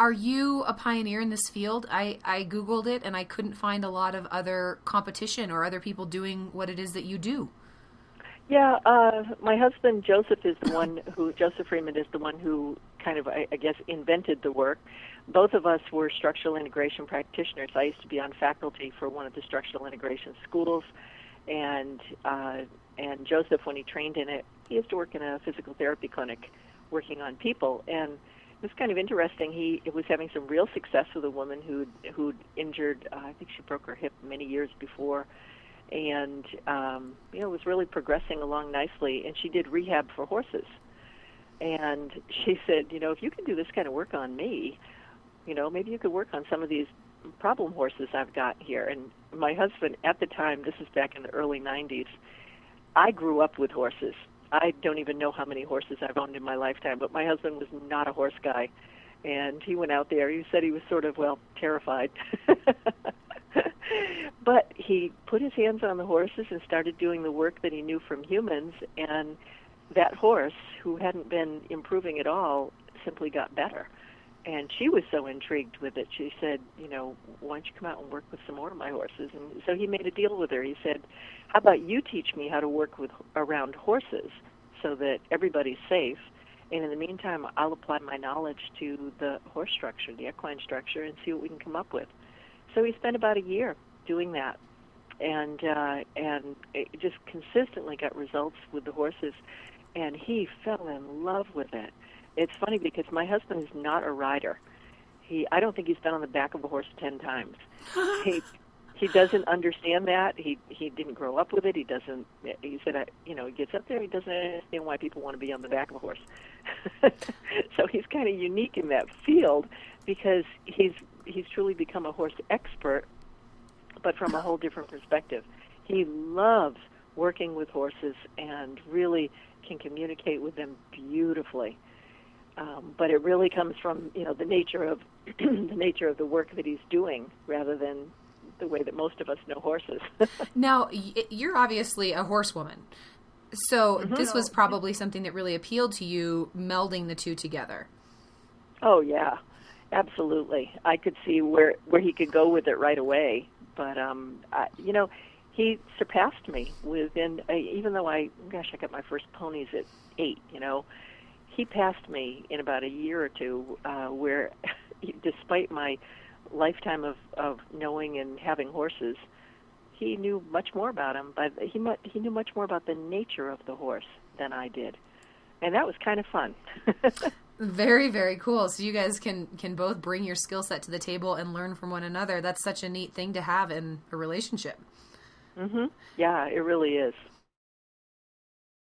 Are you a pioneer in this field? I Googled it and I couldn't find a lot of other competition or other people doing what it is that you do. Yeah, my husband Joseph Freeman is the one who kind of, I guess, invented the work. Both of us were structural integration practitioners. I used to be on faculty for one of the structural integration schools, and Joseph, when he trained in it, he used to work in a physical therapy clinic working on people, and it was kind of interesting. He was having some real success with a woman who'd injured, I think she broke her hip many years before, and was really progressing along nicely, and she did rehab for horses. And she said, if you can do this kind of work on me, maybe you could work on some of these problem horses I've got here. And my husband, at the time, this is back in the early 90s, I grew up with horses. I don't even know how many horses I've owned in my lifetime, but my husband was not a horse guy. And he went out there. He said he was sort of, terrified. But he put his hands on the horses and started doing the work that he knew from humans, and that horse, who hadn't been improving at all, simply got better. And she was so intrigued with it, she said, why don't you come out and work with some more of my horses? And so he made a deal with her. He said, how about you teach me how to work around horses so that everybody's safe, and in the meantime, I'll apply my knowledge to the horse structure, the equine structure, and see what we can come up with. So he spent about a year doing that, and it just consistently got results with the horses, and he fell in love with it. It's funny because my husband is not a rider. I don't think he's been on the back of a horse 10 times. He doesn't understand that. He didn't grow up with it. He said, he gets up there, he doesn't understand why people want to be on the back of a horse. So he's kind of unique in that field because he's truly become a horse expert, but from a whole different perspective. He loves working with horses and really can communicate with them beautifully. But it really comes from the nature of the work that he's doing, rather than the way that most of us know horses. Now, you're obviously a horsewoman, so this was probably something that really appealed to you, melding the two together. Oh yeah, absolutely. I could see where he could go with it right away. But he surpassed me within. Even though I got my first ponies at 8. He passed me in about a year or two. Where, despite my lifetime of knowing and having horses, he knew much more about them. But he knew much more about the nature of the horse than I did, and that was kind of fun. Very, very cool. So you guys can both bring your skill set to the table and learn from one another. That's such a neat thing to have in a relationship. Yeah, it really is.